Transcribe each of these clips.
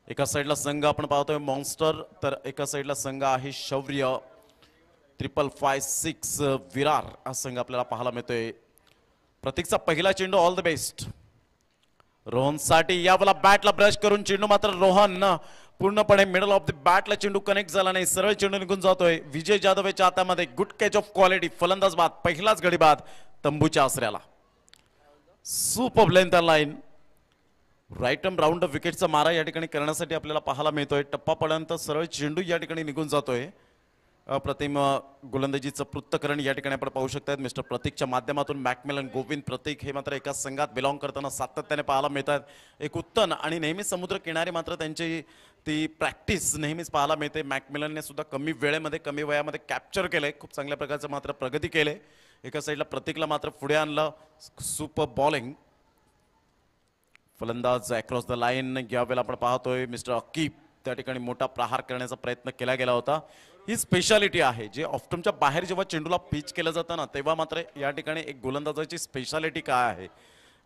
एका साइडला संघ आपण पाहतोय मॉन्स्टर, तर एका साइडला संघ आहे शौर्य 5556 विरार हा संघ आपल्याला पाहायला मिळतोय. प्रतीकचा पहिला चेंडू, ऑल द बेस्ट रोहनसाठी. यावेळेला बॅटला ब्रश करून चेंडू मात्र रोहन पूर्णपणे मिडल ऑफ द बॅटला चेंडू कनेक्ट झाला नाही, सरळ चेंडू निघून जातोय. विजय जाधव याच्या हातामध्ये गुड कॅच ऑफ क्वालिटी, फलंदाज बाद, पहिलाच गडी बाद तंबूच्या आसऱ्याला. Super length line, right arm round विकेटचा मारा या ठिकाणी करण्यासाठी आपल्याला पाहायला मिळतोय. टप्पापर्यंत सरळ चेंडू या ठिकाणी निघून जातोय. अप्रतिम गोलंदाजीचं पृथक्करण या ठिकाणी आपण पाहू शकतात मिस्टर प्रतीकच्या माध्यमातून. मॅकमिलन, गोविंद, प्रतीक हे मात्र एकाच संघात बिलॉंग करताना सातत्याने पाहायला मिळतात. एक उत्तम आणि नेहमी समुद्र किनारी मात्र त्यांची ती प्रॅक्टिस नेहमीच पाहायला मिळते. मॅकमिलनने सुद्धा कमी वेळेमध्ये कमी वयामध्ये कॅप्चर केलंय, खूप चांगल्या प्रकारचं मात्र प्रगती केले. एका साईडला प्रतीकला मात्र पुढे आणलं, सुपर बॉलिंग. फलंदाज अक्रॉस द लाईन, यावेळेला आपण पाहतोय मिस्टर अकीब त्या ठिकाणी मोठा प्रहार करण्याचा प्रयत्न केला गेला होता. ही स्पेशालिटी आहे, जे ऑफ्टमच्या बाहेर जेव्हा चेंडूला पिच केलं जातं ना, तेव्हा मात्र या ठिकाणी एक गोलंदाजाची स्पेशालिटी काय आहे,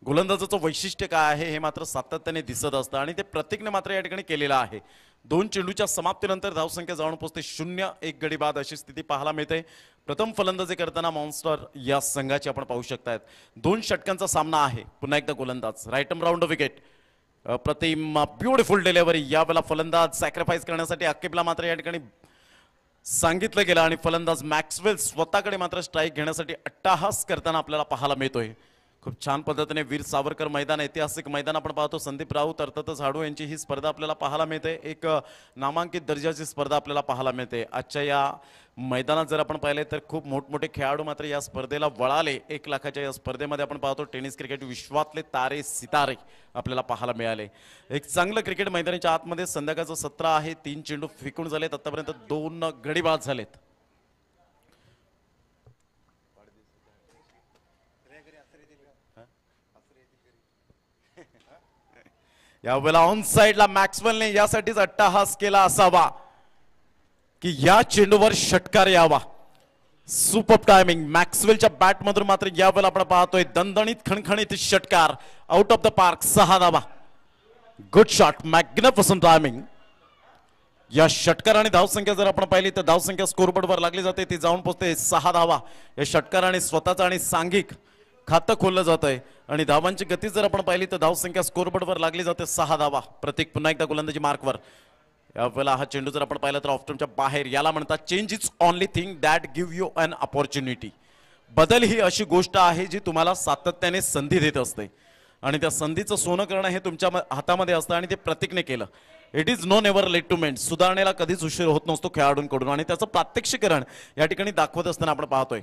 गोलंदाजाचं वैशिष्ट्य काय आहे हे मात्र सातत्याने दिसत असतं आणि ते प्रतीकने मात्र या ठिकाणी केलेलं आहे. 2 चेंडूच्या समाप्तीनंतर धावसंख्या जाऊन पोहोचते 0-1 गडी बाद अशी स्थिती पाहायला मिळते. प्रथम फलंदाजी करताना मॉन्स्टर या संघाची आपण पाहू शकतायत. 2 षटकांचा सामना आहे. पुन्हा एकदा गोलंदाज, राईट आर्म राऊंड विकेट, प्रतिम ब्युटिफुल डिलिव्हरी. यावेळेला फलंदाज सॅक्रिफाईस करण्यासाठी अकीबला मात्र या ठिकाणी सांगितलं गेलं आणि फलंदाज मॅक्सवेल स्वतःकडे मात्र स्ट्राईक घेण्यासाठी अट्टाहास करताना आपल्याला पाहायला मिळतोय. खूप छान पद्धतीने वीर सावरकर मैदान, ऐतिहासिक मैदान आपण पाहतो. संदीप राऊत, अर्थातच झाडू यांची ही स्पर्धा आपल्याला पाहायला मिळते. एक नामांकित दर्जाची स्पर्धा आपल्याला पाहायला मिळते. आजच्या या मैदानात जर आपण पाहिले तर खूप मोठमोठे खेळाडू मात्र या स्पर्धेला वळाले. 1 लाखाच्या या स्पर्धेमध्ये आपण पाहतो टेनिस क्रिकेट विश्वातले तारे सितारे आपल्याला पाहायला मिळाले. एक चांगलं क्रिकेट मैदानाच्या आतमध्ये संध्याकाळचं सत्र आहे. 3 चेंडू फेकून झालेत आतापर्यंत, 2 गडी बाद झालेत. यावेळेला ऑन साइडला मॅक्सवेलने यासाठीच अट्टाहास केला असावा की या चेंडूवर षटकार यावा. सुपर टायमिंग मॅक्सवेलच्या बॅटमधून मात्र यावेळेला आपण पाहतोय दणदणीत खणखणीत षटकार, आउट ऑफ द पार्क, 6 धावा. Good shot, magnificent timing. या षटकाराने धावसंख्या जर आपण पाहिली तर धावसंख्या स्कोरबोर्डवर लागली जाते, ती जाऊन पोहोचते 6 धावा. या षटकाराने स्वतःचा आणि सांघिक खातं खोललं जात आहे आणि धावांची गती जर आपण पाहिली तर धावसंख्या स्कोरबोर्डवर लागली जाते 6 धावा. प्रतीक पुन्हा एकदा गोलंदाजी मार्कवर. यावेळेला हा चेंडू जर आपण पाहिला तर ऑफ्टमच्या बाहेर. याला म्हणतात change is only thing that give you an opportunity. बदल ही अशी गोष्ट आहे जी तुम्हाला सातत्याने संधी देत असते आणि त्या संधीचं सोनं करणं हे तुमच्या हातामध्ये असतं आणि ते प्रतीकने केलं. It is no never late to mend. सुधारणेला कधीच उशीर होत नसतो खेळाडूंकडून आणि त्याचं प्रात्यक्षिकरण या ठिकाणी दाखवत असताना आपण पाहतोय.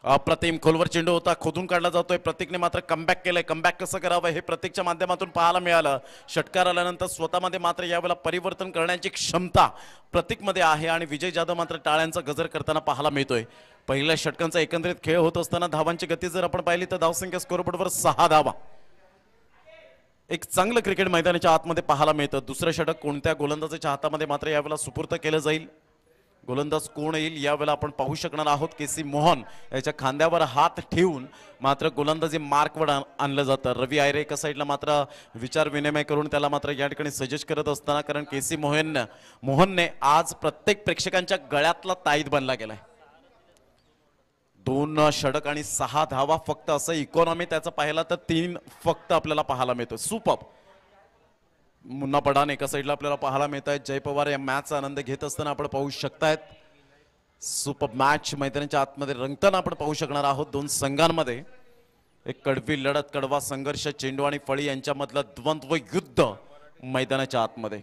अप्रतिम खोलवर चेंडू होता, खोदून काढला जातोय. प्रतीकने मात्र कमबॅक केलंय. कमबॅक कसं करावं हे प्रतीकच्या माध्यमातून पाहायला मिळालं. षटकार आल्यानंतर स्वतःमध्ये मात्र यावेळेला परिवर्तन करण्याची क्षमता प्रतीकमध्ये आहे आणि विजय जाधव मात्र टाळ्यांचा गजर करताना पाहायला मिळतोय. पहिल्या षटकांचा एकंदरीत खेळ होत असताना धावांची गती जर आपण पाहिली तर धावसंख्या स्कोरबोर्डवर 6 धावा. एक चांगलं क्रिकेट मैदानाच्या आतमध्ये पाहायला मिळतं. दुसरं षटक कोणत्या गोलंदाजाच्या हातामध्ये मात्र यावेळेला सुपूर्द केलं जाईल, गोलंदाज कोण येईल यावेळेला आपण पाहू शकणार आहोत. केसी मोहन याच्या खांद्यावर हात ठेवून मात्र गोलंदाजी मार्कवर आणलं जातं. रवी आयरे एका साईडला मात्र विचार विनिमय करून त्याला मात्र या ठिकाणी सजेस्ट करत असताना, कारण केसी मोहनने आज प्रत्येक प्रेक्षकांच्या गळ्यातला ताईत बनला गेलाय. 2 षटक आणि 6 धावा फक्त, असं इकॉनॉमी त्याचं पाहिला तर 3 फक्त आपल्याला पाहायला मिळतो. सुपर. मुन्ना पठाण एका साईडला आपल्याला पाहायला मिळत आहेत. जय पवार या मॅचचा आनंद घेत असताना आपण पाहू शकतायत. सुपर मॅच मैदानाच्या आतमध्ये रंगताना आपण पाहू शकणार आहोत. 2 संघांमध्ये एक कडवी लढत, कडवा संघर्ष, चेंडू आणि फळी यांच्यामधलं द्वंद्व युद्ध मैदानाच्या आतमध्ये.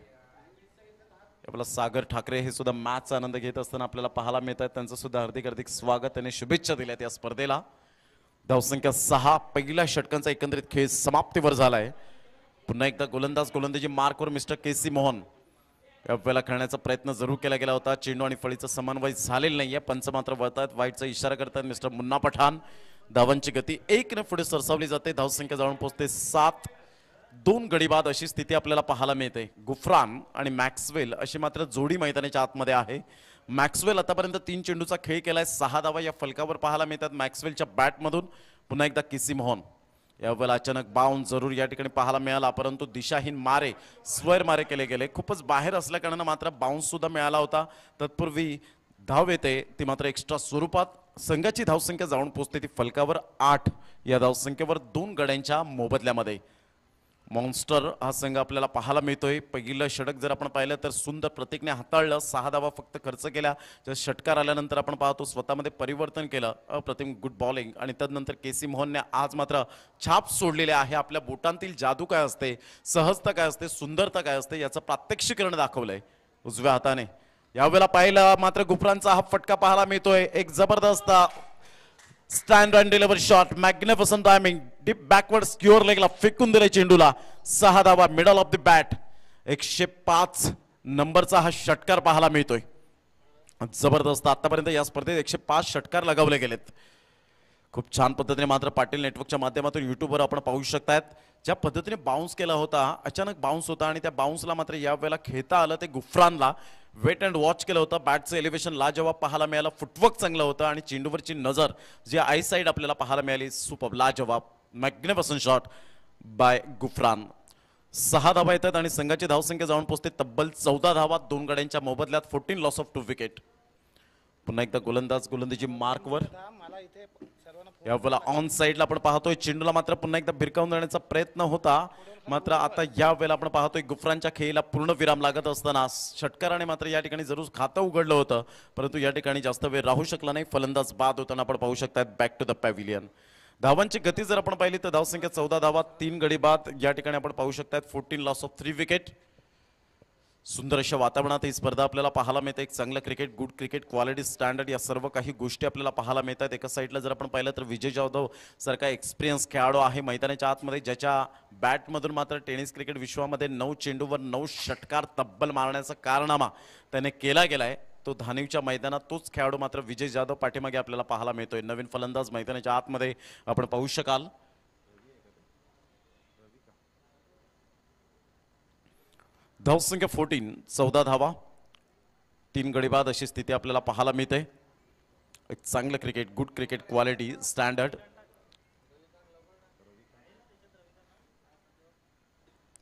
आपला सागर ठाकरे हे सुद्धा मॅचचा आनंद घेत असताना आपल्याला पाहायला मिळत आहेत. त्यांचं सुद्धा हार्दिक हार्दिक स्वागत, त्यांनी शुभेच्छा दिल्यात या स्पर्धेला. धावसंख्या 6. पहिल्या षटकांचा एकंदरीत खेळ समाप्तीवर झालाय. पुन्हा एकदा गोलंदाजी मार्कवर मिस्टर केसी मोहन. यावेळेला खेळण्याचा प्रयत्न जरूर केला गेला होता. चेंडू आणि फळीचा समन्वय झालेला नाहीये. पंच मात्र वळतात, वाईटचा इशारा करतात मिस्टर मुन्ना पठाण. धावांची गती 1 ने पुढे सरसावली जाते. धावसंख्या जाऊन पोहोचते 7. 2 गडी बाद अशी स्थिती आपल्याला पाहायला मिळते. गुफरान आणि मॅक्सवेल अशी मात्र जोडी मैदानाच्या आतमध्ये आहे. मॅक्सवेल आतापर्यंत 3 चेंडूचा खेळ केलाय. 6 धावा या फलकावर पाहायला मिळतात मॅक्सवेलच्या बॅटमधून. पुन्हा एकदा केसी मोहन. यावेळेला अचानक बाउन्स जरूर या ठिकाणी पाहायला मिळाला, परंतु दिशाहीन मारे स्वर मारे केले गेले. खूपच बाहेर असल्या कारणानं मात्र बाउन्स सुद्धा मिळाला होता. तत्पूर्वी धाव येते ती मात्र एक्स्ट्रा स्वरूपात. संघाची धावसंख्या जाऊन पोहोचते ती फलकावर 8. या धावसंख्येवर 2 गड्यांच्या मोबदल्यामध्ये मॉन्स्टर हा संघ आपल्याला पाहायला मिळतोय. पहिलं षटक जर आपण पाहिलं तर सुंदर प्रतीकने हाताळलं. 6 धावा फक्त खर्च केल्या. जर षटकार आल्यानंतर आपण पाहतो स्वतःमध्ये परिवर्तन केलं. अप्रतिम गुड बॉलिंग. आणि त्यानंतर केसी मोहनने आज मात्र छाप सोडलेले आहे. आपल्या बोटांतील जादू काय असते, सहजता काय असते, सुंदरता काय असते याचं प्रात्यक्षिकरण दाखवलंय उजव्या हाताने. यावेळेला पाहिलं मात्र गुफरांचा हा फटका पाहायला मिळतोय. एक जबरदस्त stand and deliver shot, magnificent timing, deep backward square लेगला फेकून दिले चेंडूला. 6 धावा मिडल ऑफ द बॅट. 105 नंबरचा हा षटकार पाहायला मिळतोय. जबरदस्त. आतापर्यंत या स्पर्धेत 105 षटकार लगावले गेलेत. खूप छान पद्धतीने मात्र पाटील नेटवर्कच्या माध्यमातून युट्यूबवर आपण पाहू शकतात. ज्या पद्धतीने बाउन्स केला होता, अचानक बाउन्स होता आणि त्या बाउन्सला मात्र यावेळेला खेळता आलं. ते गुफरानला वेट अँड वॉच केलं होतं. बॅटचं एलिव्हेशन लाजवाब पाहायला मिळालं. फुटवर्क चांगलं होतं आणि चेंडूवरची नजर जी आय साईड आपल्याला पाहायला मिळाली, सुपर लाजवाब, मॅग्निफिसंट शॉट बाय गुफरान. 6 धावा येतात आणि संघाची धावसंख्या जाऊन पोहोचते तब्बल 14 धावा. 2 गड्यांच्या मोबदल्यात 14 लॉस ऑफ 2 विकेट. पुन्हा एकदा गोलंदाजी मार्कवर. यावेळेला ऑन साईडला आपण पाहतोय चेंडूला मात्र पुन्हा एकदा भिरकावून देण्याचा प्रयत्न होता. मात्र आता या वेळेला आपण पाहतोय गुफरांच्या खेळीला पूर्ण विराम लागत असताना षटकाराने मात्र या ठिकाणी जरूर खातं उघडलं होतं, परंतु या ठिकाणी जास्त वेळ राहू शकला नाही. फलंदाज बाद होताना आपण पाहू शकतात. Back to the pavilion. धावांची गती जर आपण पाहिली तर धावसंख्या 14 धावा, 3 गडी बाद. या ठिकाणी आपण पाहू शकतात 14 लॉस ऑफ 3 विकेट. सुंदर अशा वातावरणात ही स्पर्धा आपल्याला पाहायला मिळते. एक चांगलं cricket, good cricket, quality, standard या सर्व काही गोष्टी आपल्याला पाहायला मिळतात. एका साईडला जर आपण पाहिलं तर विजय जाधव सारखा एक्सपिरियन्स खेळाडू आहे मैदानाच्या आतमध्ये, ज्याच्या बॅटमधून मात्र टेनिस क्रिकेट विश्वामध्ये 9 चेंडूवर 9 षटकार तब्बल मारण्याचा कारनामा त्याने केला गेलाय. तो धानिवच्या मैदानात तोच खेळाडू मात्र विजय जाधव पाठीमागे आपल्याला पाहायला मिळतोय. नवीन फलंदाज मैदानाच्या आतमध्ये आपण पाहू शकाल. धावसंख्या 14, 14 धावा, 3 गडी बाद अशी स्थिती आपल्याला पाहायला मिळते. एक चांगलं cricket, good cricket, quality, standard.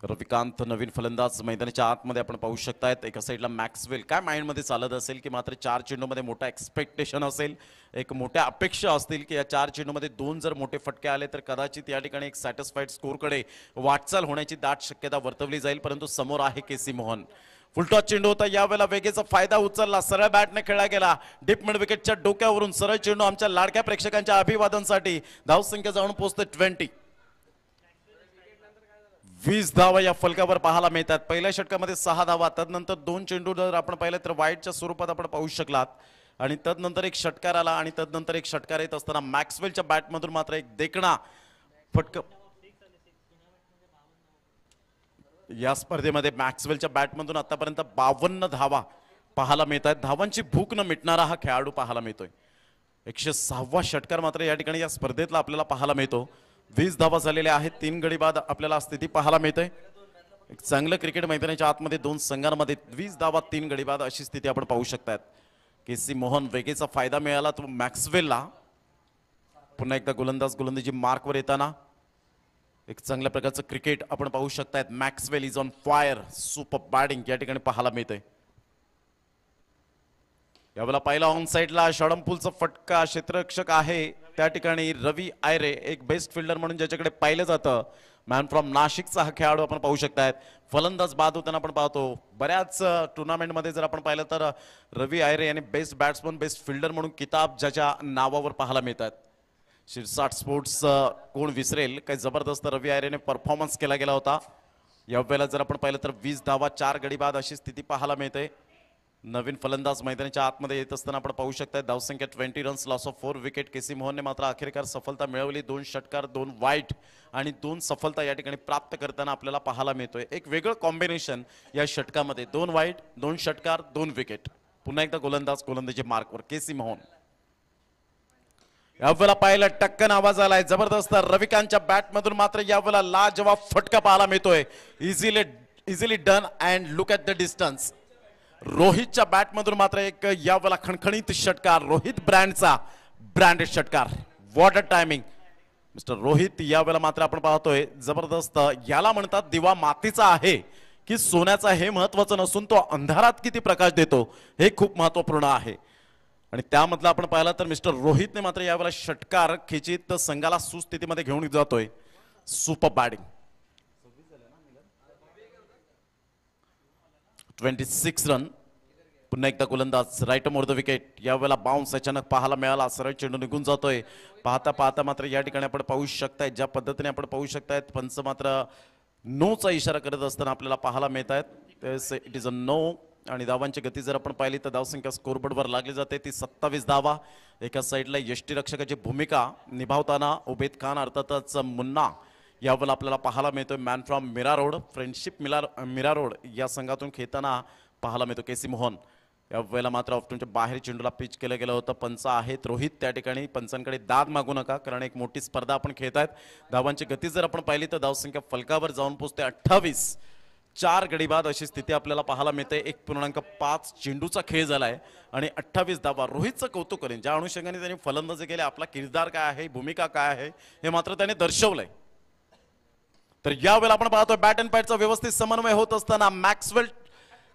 Ravikant नवीन फलंदाज मैदानाच्या आतमध्ये आपण पाहू शकतायत. एका साईडला मॅक्सवेल. काय माइंडमध्ये चालत असेल की मात्र 4 चेंडूमध्ये मोठा एक्सपेक्टेशन असेल, एक मोठ्या अपेक्षा असतील की या 4 चेंडूमध्ये 2 जर मोठे फटके आले तर कदाचित या ठिकाणी एक सॅटिस्फाईड स्कोरकडे वाटचाल होण्याची दाट शक्यता वर्तवली जाईल. परंतु समोर आहे केसी मोहन. फुलटॉस चेंडू होता. यावेळेला वेगेचा फायदा उचलला. सरळ बॅटने खेळला गेला. डीप मिड विकेटच्या डोक्यावरून सरळ चेंडू आमच्या लाडक्या प्रेक्षकांच्या अभिवादनासाठी. धावसंख्या जाऊन पोहोचते 20. 20 धावा या फलकावर पाहायला मिळतात. पहिल्या षटकामध्ये 6 धावा, त्यानंतर 2 चेंडू जर आपण पाहिलं तर वाईटच्या स्वरूपात आपण पाहू शकलात. आणि त्यानंतर एक षटकार आला आणि त्यानंतर एक षटकार येत असताना मॅक्सवेलच्या बॅटमधून मात्र एक देखणा फटका. या स्पर्धेमध्ये मॅक्सवेलच्या बॅटमधून आतापर्यंत 52 धावा पाहायला मिळत आहेत. धावांची भूक न मिटणारा हा खेळाडू पाहायला मिळतोय. 106वा षटकार मात्र या ठिकाणी या स्पर्धेतला आपल्याला पाहायला मिळतो. 20 धावा झालेल्या आहेत. 3 गडी बाद आपल्याला स्थिती पाहायला मिळते. एक चांगलं क्रिकेट मैदानाच्या आतमध्ये 2 संघांमध्ये 20 धावा, 3 गडी बाद अशी स्थिती आपण पाहू शकतात. केसी मोहन वेगेचा फायदा मिळाला तो मॅक्सवेलला. पुन्हा एकदा गोलंदाजी मार्कवर येताना एक चांगल्या प्रकारचं क्रिकेट आपण पाहू शकतायत. Maxwell is on fire. Super batting या ठिकाणी पाहायला मिळते. यावेळेला पहिला ऑन साईडला षडंपूलचा फटका. क्षेत्ररक्षक आहे त्या ठिकाणी रवी आयरे, एक बेस्ट फिल्डर म्हणून ज्याच्याकडे पाहिलं जातं. मॅन फ्रॉम नाशिकचा हा खेळाडू आपण पाहू शकतायत. फलंदाज बाद होताना आपण पाहतो. बऱ्याच टुर्नामेंटमध्ये जर आपण पाहिलं तर रवी आयरे यांनी बेस्ट बॅट्समन, बेस्ट फिल्डर म्हणून किताब ज्याच्या नावावर पाहायला मिळतात. शिरसाट स्पोर्ट्स कोण विसरेल. काही जबरदस्त रवी आयरेने परफॉर्मन्स केला गेला होता. यावेळेला जर आपण पाहिलं तर 20 धावा, 4 गडी बाद अशी स्थिती पाहायला मिळते. नवीन फलंदाज मैदानाच्या आतमध्ये येत असताना आपण पाहू शकता. धावसंख्या 20 रन्स, लॉस ऑफ 4 विकेट. केसी मोहनने मात्र अखेरकार सफलता मिळवली. 2 षटकार, 2 वाईट आणि 2 सफलता या ठिकाणी प्राप्त करताना आपल्याला पाहायला मिळतोय. एक वेगळं कॉम्बिनेशन या षटकामध्ये. 2 वाईट, 2 षटकार, 2 विकेट. पुन्हा एकदा गोलंदाजी मार्कवर केसी मोहन. यावेळेला पाहिलं टक्कन आवाज आलाय जबरदस्त. रविकांतच्या बॅटमधून मात्र यावेळेला लाजवाब फटका पाहायला मिळतोय. Easily done and look at the distance. रोहितच्या बॅटमधून मात्र एक यावेळेला खणखणीत षटकार. रोहित ब्रँडचा ब्रँडेड षटकार. What a timing. Mister Rohit यावेळेला मात्र आपण पाहतोय जबरदस्त, याला म्हणतात दिवा मातीचा आहे की सोन्याचा हे महत्वाचं नसून तो अंधारात किती प्रकाश देतो हे खूप महत्वपूर्ण आहे. आणि त्यामधला आपण पाहिला तर मिस्टर रोहितने मात्र यावेळेला षटकार खेचीत संघाला सुस्थितीमध्ये घेऊन जातोय. Super batting. 26 रन. पुन्हा एकदा गोलंदाज राईट मोर द विकेट. यावेळेला बाउन्स अचानक पाहायला मिळाला, सरळ चेंडू निघून जातोय. पाहता पाहता मात्र या ठिकाणी आपण पाहू शकताय ज्या पद्धतीने आपण पाहू शकताय पंच मात्र नोचा इशारा करत असताना आपल्याला पाहायला मिळत आहेत. It is a no. आणि धावांची गती जर आपण पाहिली तर धावसंख्या स्कोरबोर्डवर लागली जाते ती 27 धावा. एका साईडला यष्टीरक्षकाची भूमिका निभावताना उबेद खान अर्थातच मुन्ना यावेळेला आपल्याला पाहायला मिळतोय. Man from Mira road, friendship Mira road या संघातून खेळताना पाहायला मिळतो केसी मोहन. यावेळेला मात्र ऑप्शनच्या बाहेर चेंडूला पिच केलं गेलं होतं. पंच आहेत रोहित त्या ठिकाणी. पंचांकडे दाद मागू नका कारण एक मोठी स्पर्धा आपण खेळत आहेत. धावांची गती जर आपण पाहिली तर धावसंख्या फलकावर जाऊन पोहोचते 28. 4 गडी बाद अशी स्थिती आपल्याला पाहायला मिळते. 1.5 चेंडूचा खेळ झालाय आणि 28 धावा. रोहितचं कौतुक करेन ज्या अनुषंगाने त्यांनी फलंदाजी केली, आपला किरदार काय आहे, भूमिका काय आहे हे मात्र त्याने दर्शवलंय. तर यावेळेला आपण पाहतोय बॅट अँड पॅडचा व्यवस्थित समन्वय होत असताना मॅक्सवेल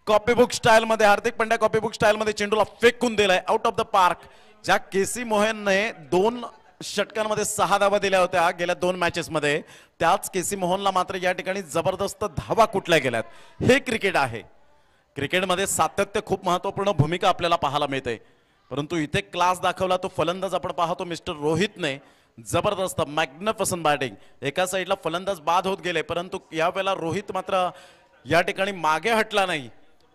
कॉपीबुक स्टाईल मध्ये, हार्दिक पांड्या कॉपीबुक स्टाईल मध्ये चेंडूला फेकून दिलाय आउट ऑफ द पार्क. ज्या केसी मोहनने 2 षटकांमध्ये 6 धावा दिल्या होत्या गेल्या 2 मॅचेस मध्ये, त्याच केसी मोहनला मात्र या ठिकाणी जबरदस्त धावा कुठल्या गेल्यात. हे क्रिकेट आहे. क्रिकेटमध्ये सातत्य खूप महत्वपूर्ण भूमिका आपल्याला पाहायला मिळते. परंतु इथे क्लास दाखवला तो फलंदाज आपण पाहतो मिस्टर रोहितने. जबरदस्त मॅग्निफिसंट बॅटिंग. एका साईडला फलंदाज बाद होत गेले परंतु यावेळेला रोहित मात्र या ठिकाणी मागे हटला नाही.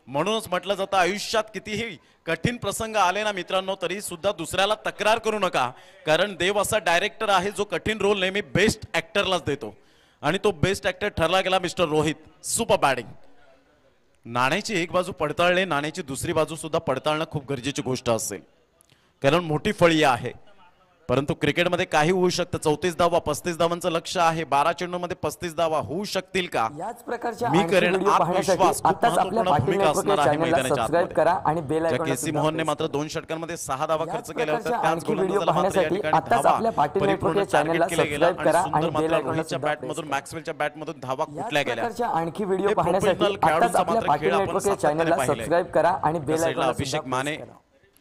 म्हणूनच म्हटलं जातं आयुष्यात कितीही कठीण प्रसंग आले ना मित्रांनो तरी सुद्धा दुसऱ्याला तक्रार करू नका, कारण देव असा डायरेक्टर आहे जो कठीण रोल नेहमी बेस्ट ऍक्टरलाच देतो आणि तो बेस्ट ऍक्टर ठरला गेला मिस्टर रोहित. Super batting. नाण्याची एक बाजू पडताळणे, नाण्याची दुसरी बाजू सुद्धा पडताळणं खूप गरजेची गोष्ट असेल कारण मोठी फळी आहे. परंतु क्रिकेटमध्ये काही होऊ शकतं. 34 धावा, 35 धावांचं लक्ष आहे. 12 चेंडूमध्ये 35 धावा होऊ शकतील का? याच प्रकारच्या मी करेन आत्मविश्वास खूप महत्त्वपूर्ण भूमिका असणार आहे मैदानाच्या सबस्क्राइब करा आणि बेल आयकॉन केसी मोहनने मात्र 2 षटकांमध्ये 6 धावा खर्च केल्या होत्या. त्याच व्हिडिओ पाहण्यासाठी आताच आपल्या पाटील नेटवर्क चॅनलला सबस्क्राइब करा आणि बेल आयकॉनच्या बॅटमधून मॅक्सवेलच्या बॅटमधून धावा कुठल्या गेल्या. आणखी व्हिडिओ पाहण्यासाठी आताच आपल्या पाटील नेटवर्क चॅनलला सबस्क्राइब करा आणि बेल आयकॉन अभिषेक माने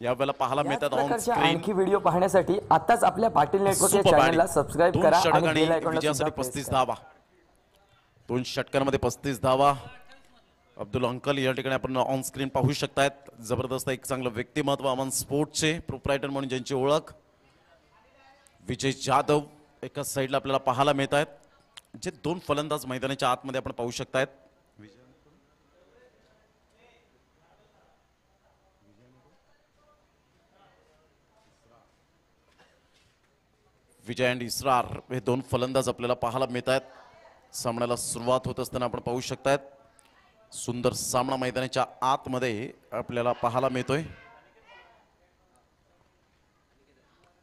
यावेळेला पाहायला मिळतात ऑन स्क्रीन. आणखी व्हिडिओ पाहण्यासाठी आताच आपल्या पाटील नेटवर्क चॅनलला सबस्क्राइब करा आणि बेल आयकॉनला सुद्धा 35 धावा. 2 षटकांमध्ये 35 धावा. अब्दुल अंकल या ठिकाणी आपण ऑन स्क्रीन पाहू शकतायत. जबरदस्त एक चांगलं व्यक्तिमत्व अमन स्पोर्ट्सचे प्रोप्रायटर म्हणून ज्यांची ओळख. विजय जाधव एका साईडला आपल्याला पाहायला मिळत आहेत. जे 2 फलंदाज मैदानाच्या आतमध्ये आपण पाहू शकतायत. विजय अँड इसरार हे 2 फलंदाज आपल्याला पाहायला मिळत आहेत. सामन्याला सुरुवात होत असताना आपण पाहू शकतायत सुंदर सामना मैदानाच्या आतमध्ये आपल्याला पाहायला मिळतोय.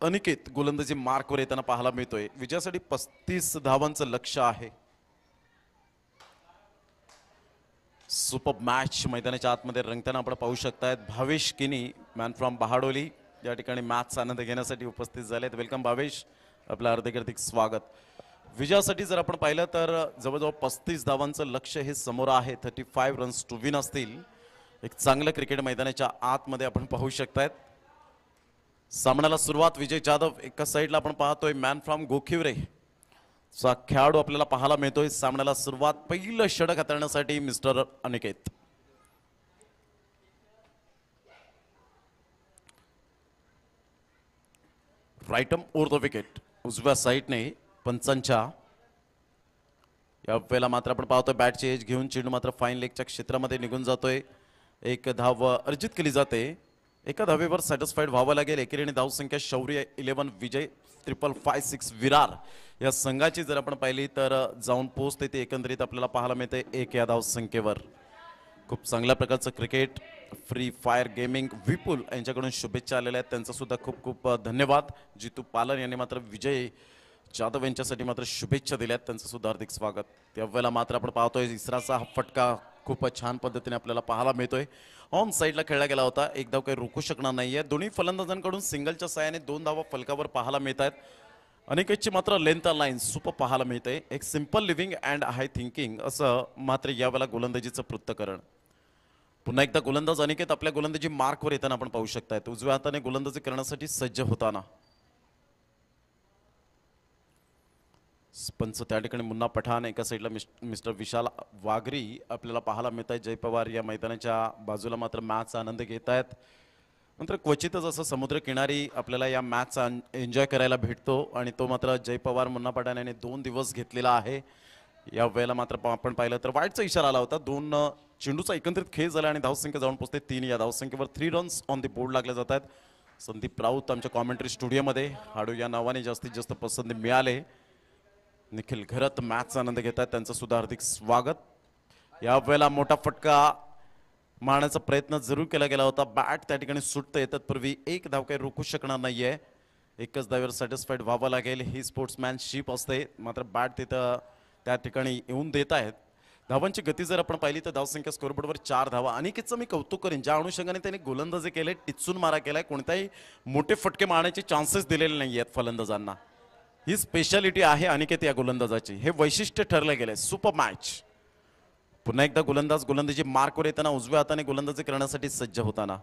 अनिकेत गोलंदाजी मार्कवर येताना पाहायला मिळतोय. विजयासाठी 35 धावांचं लक्ष आहे. सुपर मॅच मैदानाच्या आतमध्ये रंगताना आपण पाहू शकतायत. भावेश किनी मॅन फ्रॉम बहाडोली या ठिकाणी मॅचचा आनंद घेण्यासाठी उपस्थित झालेत. वेलकम भावेश, आपलं हार्दिक स्वागत. विजयासाठी जर आपण पाहिलं तर जवळजवळ 35 धावांचं लक्ष हे समोर आहे. 35 रन्स टू विन असतील. एक चांगलं क्रिकेट मैदानाच्या आतमध्ये आपण पाहू शकतायत. सामन्याला सुरुवात विजय जाधव एका साईडला आपण पाहतोय. मॅन फ्रॉम गोखिवरे चा खेळाडू आपल्याला पाहायला मिळतोय. सामन्याला सुरुवात पहिलं षटक हाताळण्यासाठी mister Aniket. Right over the wicket. उजव्या साईडने पंचांच्या या वेळेला मात्र आपण पाहतोय बॅटची एज घेऊन चेंडू मात्र फाईन लेगच्या क्षेत्रामध्ये निघून जातोय. एक धाव अर्जित केली जाते. एका धावेवर सॅटिस्फाईड व्हावं लागेल. एकेरीने धावसंख्या शौर्य 11 विजय 5556 विरार या संघाची जर आपण पाहिली तर जाऊन पोहोचते ते एकंदरीत आपल्याला पाहायला मिळते 1 या धावसंख्येवर. खूप चांगल्या प्रकारचं क्रिकेट. फ्री फायर गेमिंग विपुल यांच्याकडून शुभेच्छा आलेल्या आहेत. त्यांचा सुद्धा खूप खूप धन्यवाद. जितू पालन यांनी मात्र विजय जाधव यांच्यासाठी मात्र शुभेच्छा दिल्यात. त्यांचं सुद्धा हार्दिक स्वागत. त्यावेळेला मात्र आपण पाहतोय इसराचा हा फटका खूपच छान पद्धतीने आपल्याला पाहायला मिळतोय. ऑन साईडला खेळला गेला होता. एक धाव काही रोखू शकणार नाहीये. दोन्ही फलंदाजांकडून सिंगलच्या साहाय्याने 2 धावा फलकावर पाहायला मिळत आहेत. अनिकेतची मात्र लेंथ लाईन सुपर पाहायला मिळते. एक simple living and high thinking असं मात्र यावेळेला गोलंदाजीचं पृथक्करण. पुन्हा एकदा गोलंदाज अनिकेत आपल्या गोलंदाजी मार्कवर येताना आपण पाहू शकताय. उजव्या हाताने गोलंदाजी करण्यासाठी सज्ज होताना पंच त्या ठिकाणी मुन्ना पठाण, एका साईडला मिस्टर विशाल वाघरी आपल्याला पाहायला मिळत आहे. जय पवार या मैदानाच्या बाजूला मात्र मॅचचा आनंद घेत आहेत. मात्र क्वचितच असं समुद्रकिनारी आपल्याला या मॅचचा एन्जॉय करायला भेटतो आणि तो मात्र जय पवार मुन्ना पठाण याने 2 दिवस घेतलेला आहे. या वेळेला मात्र आपण पाहिलं तर वाईटचा इशारा आला होता. 2 चेंडूचा एकत्रित खेळ झाला आणि धावसंख्या जाऊन पोहोचते 3. या धावसंख्येवर 3 रन्स ऑन द बोर्ड लागले जात आहेत. संदीप राऊत आमच्या कॉमेंट्री स्टुडिओमध्ये हाडू या नावाने जास्तीत जास्त पसंती मिळाले. निखिल घरत मॅचचा आनंद घेतात, त्यांचं सुद्धा हार्दिक स्वागत. या वेळेला मोठा फटका मारण्याचा प्रयत्न जरूर केला गेला होता. बॅट त्या ठिकाणी सुटतं येतात पूर्वी एक धाव काही रोखू शकणार नाहीये. एकच धावेवर सॅटिस्फाईड व्हावं लागेल ही स्पोर्ट्समॅनशिप असते. मात्र बॅट तिथं त्या ठिकाणी येऊन देत आहेत. धावांची गती जर आपण पाहिली तर धावसंख्या स्कोरबोर्डवर 4 धावा. अनिकेतचं मी कौतुक करेन ज्या अनुषंगाने त्यांनी गोलंदाजी केले, टिचून मारा केलाय, कोणत्याही मोठे फटके मारण्याचे चान्सेस दिलेले नाही आहेत फलंदाजांना. ही स्पेशालिटी आहे अनिकेत या गोलंदाजाची, हे वैशिष्ट्य ठरलं गेलंय. Super match. पुन्हा एकदा गोलंदाज गोलंदाजी मार्कवर येताना उजव्या हाताने गोलंदाजी करण्यासाठी सज्ज होताना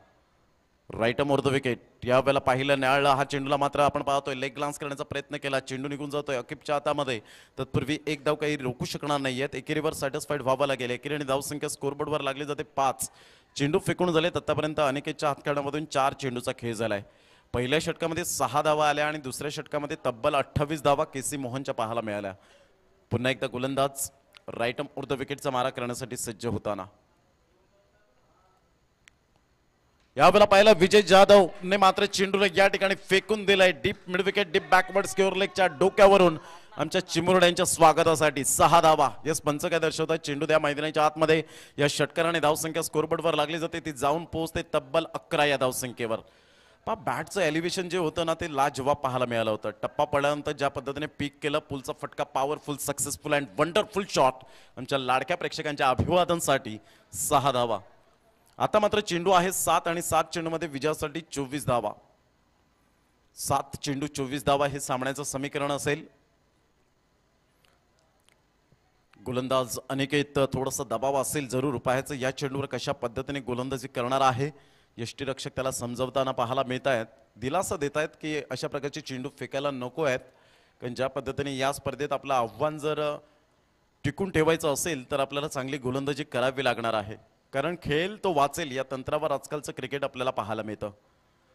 राईट ऑफ द विकेट. यावेळेला पाहिलं न्याळला हा चेंडूला मात्र आपण पाहतोय लेग ग्लान्स करण्याचा प्रयत्न केला, चेंडू निघून जातोय अकिबच्या हातामध्ये. तत्पूर्वी एक धाव काही रोखू शकणार नाहीयेत. एकेरीवर सॅटिस्फाईड व्हावं लागेल. एकेरीने धावसंख्या स्कोरबोर्डवर लागली जाते 5. चेंडू फेकून झाले. आतापर्यंत अनिकेतच्या हातखंडामधून 4 चेंडूचा खेळ झालाय. पहिल्या षटकामध्ये 6 धावा आल्या आणि दुसऱ्या षटकामध्ये तब्बल 28 धावा केसी मोहनच्या पाहायला मिळाल्या. पुन्हा एकदा गोलंदाज राईट ऑफ द विकेटचा मारा करण्यासाठी सज्ज होताना यावेळेला पाहिलं विजय जाधवने मात्र चेंडूला या ठिकाणी फेकून दिलाय. Deep mid wicket, deep backward square लेगच्या डोक्यावरून आमच्या चिमुरड्यांच्या स्वागतासाठी 6 धावा. यस पंच काय दर्शवतात, चेंडू त्या मैदानाच्या आतमध्ये या षटकाराने धावसंख्या स्कोरबोर्डवर लागली जाते, ती जाऊन पोहोचते तब्बल 11 या धावसंख्येवर. पहा बॅटचं एलिव्हेशन जे होतं ना ते लाजवाब पाहायला मिळालं होतं. टप्पा पडल्यानंतर ज्या पद्धतीने पीक केलं, पुलचा फटका powerful, successful and wonderful shot. आमच्या लाडक्या प्रेक्षकांच्या अभिवादनसाठी 6 धावा. आता मात्र चेंडू आहे 7 आणि 7 चेंडूमध्ये विजयासाठी 24 धावा. 7 चेंडू 24 धावा हे सामन्याचं समीकरण असेल. गोलंदाज अनिकेत थोडासा दबाव असेल जरूर पाहायचं या चेंडूवर कशा पद्धतीने गोलंदाजी करणार आहे. यष्टीरक्षक त्याला समजवताना पाहायला मिळत आहेत, दिलासा देत आहेत की अशा प्रकारचे चेंडू फेकायला नको आहेत. कारण ज्या पद्धतीने या स्पर्धेत आपलं आव्हान जर टिकून ठेवायचं असेल तर आपल्याला चांगली गोलंदाजी करावी लागणार आहे. कारण खेळ तो वाचेल या तंत्रावर आजकालचं क्रिकेट आपल्याला पाहायला मिळतं.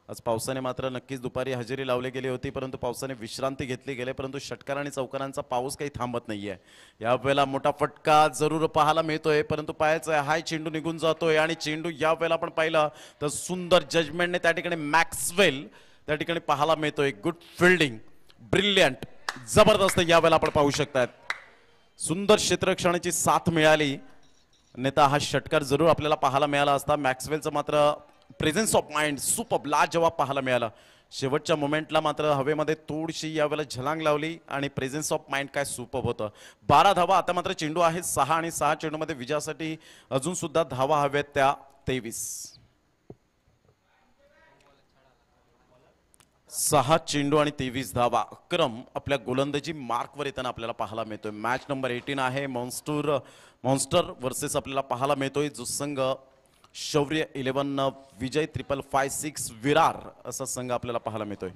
आज पावसाने मात्र नक्कीच दुपारी हजेरी लावली गेली होती, परंतु पावसाने विश्रांती घेतली गेली. परंतु षटकार आणि चौकारांचा पाऊस काही थांबत नाहीये. यावेळेला मोठा फटका जरूर पाहायला मिळतोय, परंतु पायाचा हाय चेंडू निघून जातोय आणि चेंडू यावेळेला आपण पाहिलं तर सुंदर जजमेंटने त्या ठिकाणी मॅक्सवेल त्या ठिकाणी पाहायला मिळतोय. गुड फिल्डिंग, ब्रिलियंट, जबरदस्त यावेळेला आपण पाहू शकतात. सुंदर क्षेत्ररक्षणाची साथ मिळाली, नेता हा षटकार जरूर आपल्याला पाहायला मिळाला असता. मॅक्सवेलचं मात्र प्रेझेन्स ऑफ माइंड सुपर लाजवाब पाहायला मिळाला. शेवटच्या मोमेंटला मात्र हवेमध्ये थोडीशी यावेळेला झलांग लावली आणि प्रेझेन्स ऑफ माइंड काय सुपर होतं. 12 धावा. आता मात्र चेंडू आहे 6 आणि 6 चेंडूमध्ये विजयासाठी अजून सुद्धा धावा हव्यात त्या 23. 6 चेंडू आणि 23 धावा. अक्रम आपल्या गोलंदाजी मार्कवर येताना आपल्याला पाहायला मिळतोय. मॅच नंबर 18 आहे. मॉन्स्टर वर्सेस आपल्याला पाहायला मिळतोय. जो संघ शौर्य 11 विजय 5556 विरार असा संघ आपल्याला पाहायला मिळतोय.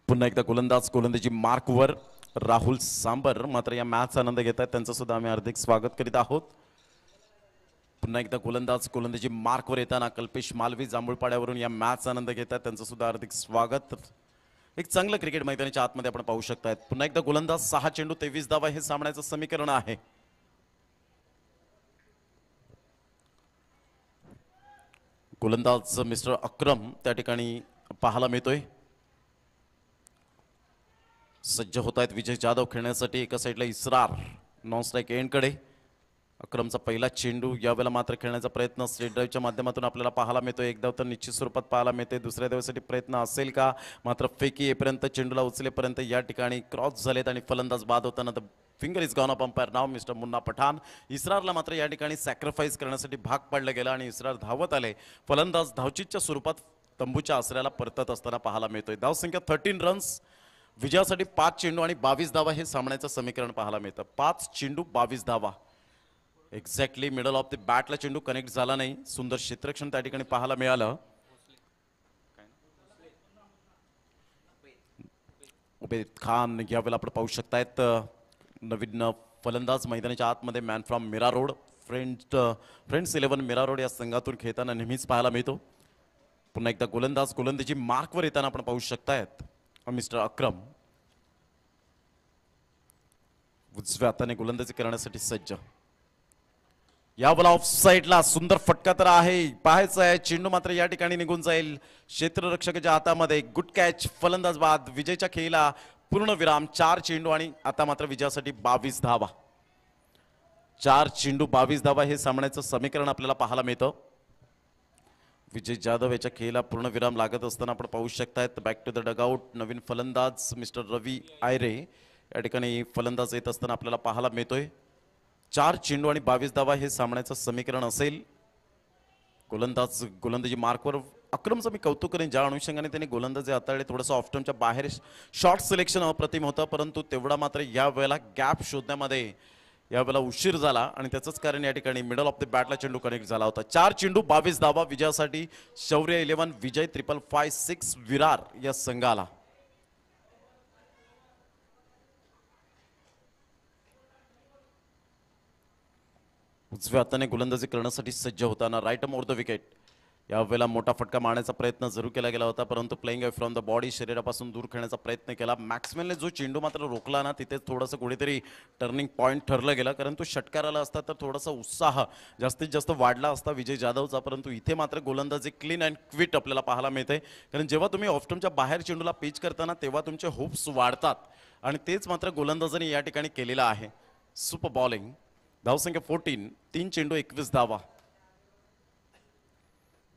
पुन्हा एकदा गोलंदाज गोलंदाजी मार्कवर राहुल सांबर मात्र या मॅचचा आनंद घेत आहेत, त्यांचं सुद्धा आम्ही हार्दिक स्वागत करीत आहोत. पुन्हा एकदा गोलंदाज गोलंदाजी मार्कवर येताना कल्पेश मालवी जांभूळपाड्यावरून या मॅचचा आनंद घेत आहेत, त्यांचं सुद्धा हार्दिक स्वागत. एक चांगलं क्रिकेट मैदानाच्या आतमध्ये आपण पाहू शकतायत. पुन्हा एकदा गोलंदाज 6 चेंडू 23 धावा हे सामन्याचं समीकरण आहे. गोलंदाज मिस्टर अक्रम त्या ठिकाणी पाहायला मिळतोय. सज्ज होत आहेत विजय जाधव खेळण्यासाठी. एका साईडला इसरार नॉन स्ट्राईक एंडकडे. अक्रमचा पहिला चेंडू यावेळेला मात्र खेळण्याचा प्रयत्न स्ट्रेट ड्राईव्हच्या माध्यमातून आपल्याला पाहायला मिळतो. एक धाव तर निश्चित स्वरूपात पाहायला मिळते. दुसऱ्या धावेसाठी प्रयत्न असेल का, मात्र फेकी येपर्यंत चेंडूला उचलेपर्यंत या ठिकाणी क्रॉस झालेत आणि फलंदाज बाद होताना the finger is gone up umpire नाव मिस्टर मुन्ना पठाण. इसरारला मात्र या ठिकाणी सॅक्रिफाईस करण्यासाठी भाग पाडलं गेलं आणि इसरार धावत आले. फलंदाज धावचीच्या स्वरूपात तंबूच्या आसऱ्याला परतत असताना पाहायला मिळतोय. धावसंख्या 13 रन्स, विजयासाठी 5 चेंडू आणि 22 धावा हे सामन्याचं समीकरण पाहायला मिळतं. 5 चेंडू 22 धावा. एक्झॅक्टली मिडल ऑफ द बॅटला चेंडू कनेक्ट झाला नाही. सुंदर क्षेत्ररक्षण त्या ठिकाणी पाहायला मिळालं. उबेद खान यावेळेला आपण पाहू शकतायत नवीन फलंदाज मैदानाच्या आतमध्ये man from Mira road, friends 11 Mira road या संघातून खेळताना नेहमीच पाहायला मिळतो. पुन्हा एकदा गोलंदाजी मार्कवर येताना आपण पाहू शकतायत मिस्टर अक्रम. उजव्या हाताने गोलंदाजी करण्यासाठी सज्ज. यावेळेला ऑफ साईडला सुंदर फटका तर आहे, पाहायचं आहे. चेंडू मात्र या ठिकाणी निघून जाईल क्षेत्ररक्षकाच्या हातामध्ये. गुड कॅच, फलंदाज बाद. विजयच्या खेळीला पूर्ण विराम. 4 चेंडू आणि आता मात्र विजयासाठी 22 धावा. 4 चेंडू 22 धावा हे सामन्याचं समीकरण आपल्याला पाहायला मिळतं. विजय जाधव याच्या खेळीला पूर्ण विराम लागत असताना आपण पाहू शकतायत. बॅक टू द डगआउट नवीन फलंदाज मिस्टर रवी आयरे या ठिकाणी फलंदाज येत असताना आपल्याला पाहायला मिळतोय. 4 चेंडू आणि 22 धावा हे सामन्याचं समीकरण असेल. गोलंदाजी मार्कवर अक्रमचं मी कौतुक करेन, ज्या अनुषंगाने त्यांनी गोलंदाजी हाताळले. थोडंसं ऑफ टर्मच्या बाहेर शॉर्ट सिलेक्शन अप्रतिम होतं, परंतु तेवढा मात्र या वेळेला गॅप शोधण्यामध्ये यावेळेला उशीर झाला आणि त्याचंच कारण या ठिकाणी मिडल ऑफ द बॅटला चेंडू कनेक्ट झाला होता. 4 चेंडू 22 धावा विजयासाठी शौर्य 11 विजय 555 विरार या संघाला. उजव्या हाताने गोलंदाजी करण्यासाठी सज्ज होताना राईट मोर द विकेट. यावेळेला मोठा फटका मारण्याचा प्रयत्न जरूर केला गेला होता, परंतु playing away from the body, शरीरापासून दूर खेळण्याचा प्रयत्न केला. मॅक्सवेलने जो चेंडू मात्र रोखला ना, तिथे थोडंसं कुठेतरी टर्निंग पॉईंट ठरलं गेलं, कारण तो षटकार आला असता तर थोडासा उत्साह जास्तीत जास्त वाढला असता विजय जाधवचा. परंतु इथे मात्र गोलंदाजी क्लीन अँड क्विट आपल्याला पाहायला मिळते, कारण जेव्हा तुम्ही ऑफटर्मच्या बाहेर चेंडूला पिच करताना तेव्हा तुमचे होप्स वाढतात आणि तेच मात्र गोलंदाजाने या ठिकाणी केलेलं आहे. Super bowling. धावसंख्या 14, 3 चेंडू 21 धावा.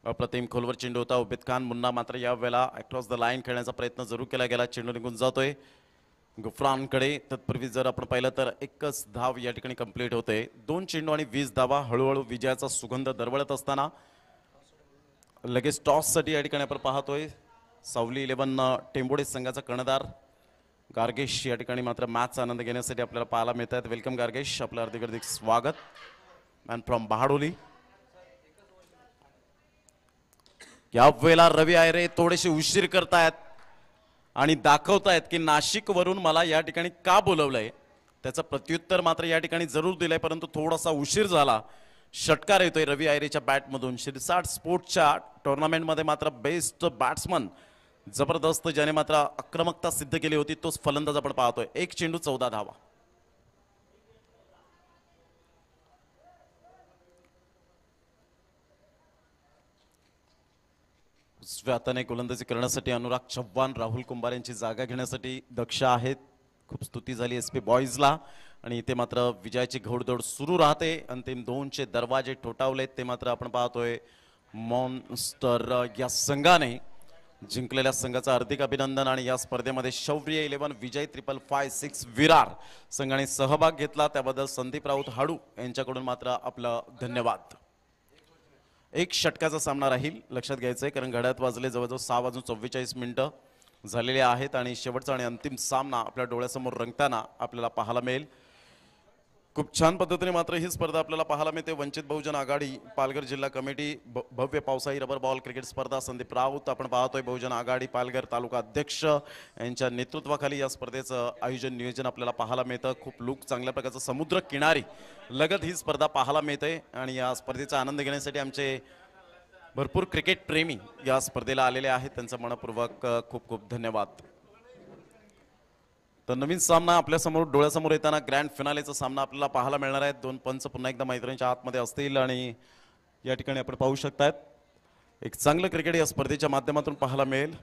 अप्रतिम खोलवर चेंडू होता. उबेद खान मुन्ना मात्र या वेळेला अक्रॉस द लाईन खेळण्याचा प्रयत्न जरूर केला गेला. चेंडू निघून जातोय गुफरानकडे. तत्पूर्वी जर आपण पाहिलं तर एकच धाव या ठिकाणी कंप्लीट होते. 2 चेंडू आणि 20 धावा. हळूहळू विजयाचा सुगंध दरवळत असताना लगेच टॉससाठी या ठिकाणी आपण पाहतोय सावली 11 टेंबोडे संघाचा कर्णधार गार्गेश या ठिकाणी मात्र मॅचचा आनंद घेण्यासाठी आपल्याला पाहायला मिळत आहेत. वेलकम गार्गेश, आपलं हार्दिक स्वागत. Man from Bahadoli. यावेळेला रवी आयरे थोडेसे उशीर करतायत आणि दाखवतायत की नाशिक वरून मला या ठिकाणी का बोलवलंय. त्याचं प्रत्युत्तर मात्र या ठिकाणी जरूर दिलंय, परंतु थोडासा उशीर झाला. षटकार येतोय रवी आयरेच्या बॅटमधून. शिरसाट स्पोर्ट्सच्या टुर्नामेंटमध्ये मात्र बेस्ट बॅट्समन जबरदस्त ज्याने मात्र आक्रमकता सिद्ध केली होती तोच फलंदाज आपण पाहतोय. 1 चेंडू 14 धावा. उजव्या हाताने गोलंदाजी करण्यासाठी अनुराग चव्हाण राहुल कुंभार यांची जागा घेण्यासाठी दक्ष आहेत. खूप स्तुती झाली एसपी बॉईजला आणि इथे मात्र विजयाची घोडदौड सुरू राहते. अंतिम 2चे दरवाजे ठोठावलेत ते मात्र आपण पाहतोय. मॉन्स्टर या संघाने जिंकलेल्या संघाचं हार्दिक अभिनंदन. आणि या स्पर्धेमध्ये शौर्य 11 विजय 555 विरार संघाने सहभाग घेतला, त्याबद्दल संदीप राऊत हाडू यांच्याकडून मात्र आपलं धन्यवाद. 1 षटकाचा सामना राहील, लक्षात घ्यायचंय, कारण घड्याळात वाजले जवळजवळ 6:44 झालेले आहेत आणि शेवटचा आणि अंतिम सामना आपल्या डोळ्यासमोर रंगताना आपल्याला पाहायला मिळेल. खूप छान पद्धतीने मात्र ही स्पर्धा आपल्याला पाहायला मिळते. वंचित बहुजन आघाडी पालघर जिल्हा कमिटी भव्य पावसाळी रबर बॉल क्रिकेट स्पर्धा. संदीप राऊत आपण पाहतोय बहुजन आघाडी पालघर तालुका अध्यक्ष यांच्या नेतृत्वाखाली या स्पर्धेचं आयोजन नियोजन आपल्याला पाहायला मिळतं. खूप लोक चांगल्या प्रकारचं समुद्र किनारी लगत ही स्पर्धा पाहायला मिळते आणि या स्पर्धेचा आनंद घेण्यासाठी आमचे भरपूर क्रिकेट प्रेमी या स्पर्धेला आलेले आहेत. त्यांचं मनपूर्वक खूप खूप धन्यवाद. तर नवीन सामना आपल्या समोर डोळ्यासमोर येताना ग्रँड फिनालेचा सामना आपल्याला पाहायला मिळणार आहे. 2 पंच पुन्हा एकदा मैदानाच्या आतमध्ये असतील आणि या ठिकाणी आपण पाहू शकतात एक चांगलं क्रिकेट या स्पर्धेच्या माध्यमातून पाहायला मिळेल.